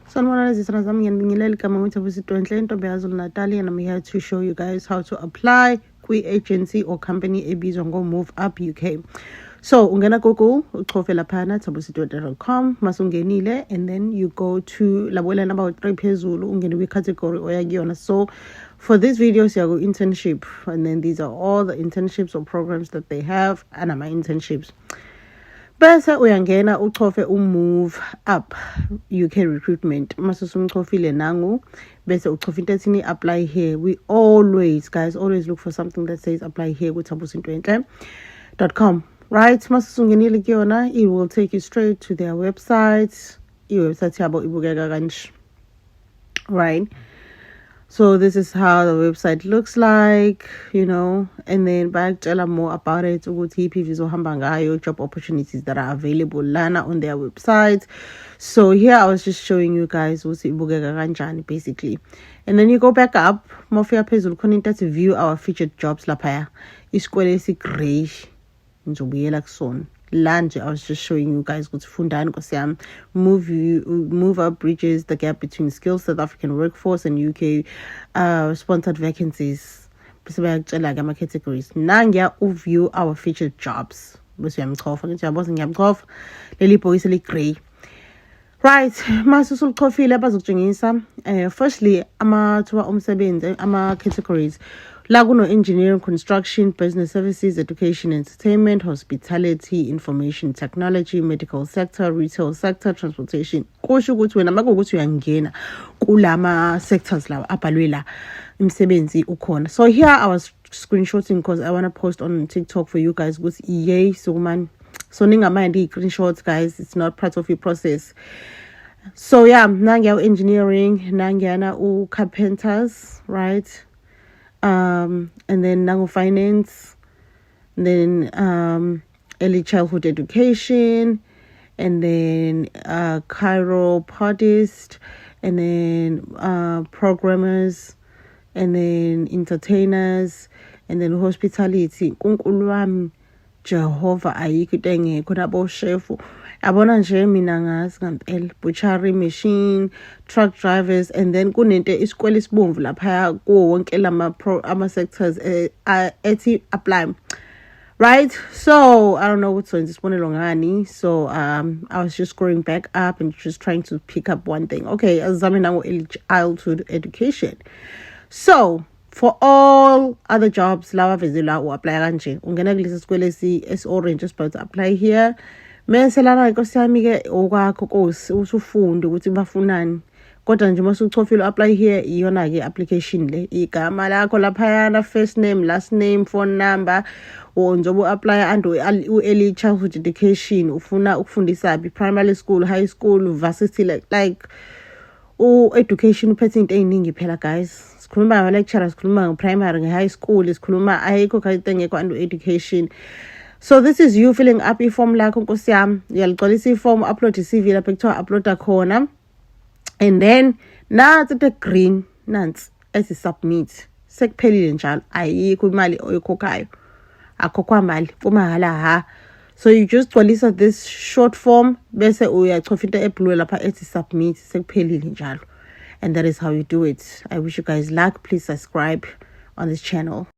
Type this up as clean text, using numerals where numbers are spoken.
Sanibona lezizwana zami ngiyanibingelela igama nguThembisile Nhle intombi yaZulu Natal, and I'm here to show you guys how to apply kwi-agency or company ebizwa ngo-Move Up UK. So ungena Google, uchofe laphana thembisile.com, masungenile, and then you go to labuela number 3 phezulu, ungene kwi-category oyakuyona. So for this video siyago internship, and then these are all the internships or programs that they have, and my internships. Bese uyangena uchofe Move Up UK recruitment. Masusumchofile nangu bese uchofe into ethi apply here. We always look for something that says apply here with thembisile.com. Right? Masusungenile kuyona, it will take you straight to their website. I-website yabo ibukeka kanje. Right? So this is how the website looks like, and then tell more about it, job opportunities that are available lana on their website. So here I was just showing you guys basically. And then you go back up, to view our featured jobs lapaya. Iskwele gray. Lunch, I was just showing you guys what fundani move up bridges the gap between skilled South African workforce and UK sponsored vacancies. Categories. Nangya view our featured jobs. Right. Masusul kofile bazokutshengisa firstly amathuba omsebenzi categories. Laguno engineering, construction, business services, education, entertainment, hospitality, information technology, medical sector, retail sector, transportation. Kusho ukuthi wena makuwukuthi uyangena kulama sectors lawa abhalwe imsebenzi ukhona. So here I was screenshotting because I want to post on TikTok for you guys. Yay, so man. So ningammind screenshots, guys. It's not part of your process. So yeah, nangyao engineering, nangyana carpenters, right? And then nango finance, then early childhood education, and then chiropodist, and then programmers, and then entertainers, and then hospitality. Kunkulwami Jehovah ayikho kunabo chef abona nje mina ngazi ngempela butchery machine, truck drivers, and then kunento isikwele sibomvu lapha kuwo wonke ama sectors ethi apply. Right? So I don't know what's on this ngani. So I was just scrolling back up and just trying to pick up one thing. Okay, azame nango childhood education. So for all other jobs, lawa vezela u apply kanje. Ungena kulesi sikwele si orange just about to apply here. Mase lana inkosi yami ke okwakho Nkosi usufunde ukuthi bafunani. Kodwa nje masuchofile apply here iyona ke application le. Igama lakho laphayana, first name, last name, phone number. Njobo apply ando early childhood education ufuna ukufundisa primary school, high school, varsity like education uphethe into eziningi phela guys. Sikhuluma ngama lecturers, sikhuluma primary, high school, sikhuluma ayikho kayite ngekho ando education. So this is you filling up i-form lakho Nkosi yami. Uyaligcwalisa i-form, upload i-CV lapha ekuthiwa uploada khona. And then nathi the green nansi esi submit. Sekuphelile njalo. Ayikho imali oyikhokhayo. Akhokhwa mali kumahala So you just gcwalisa this short form bese uyachofa into eblue lapha ethi submit sekuphelile njalo. And that is how you do it. I wish you guys luck. Please subscribe on this channel.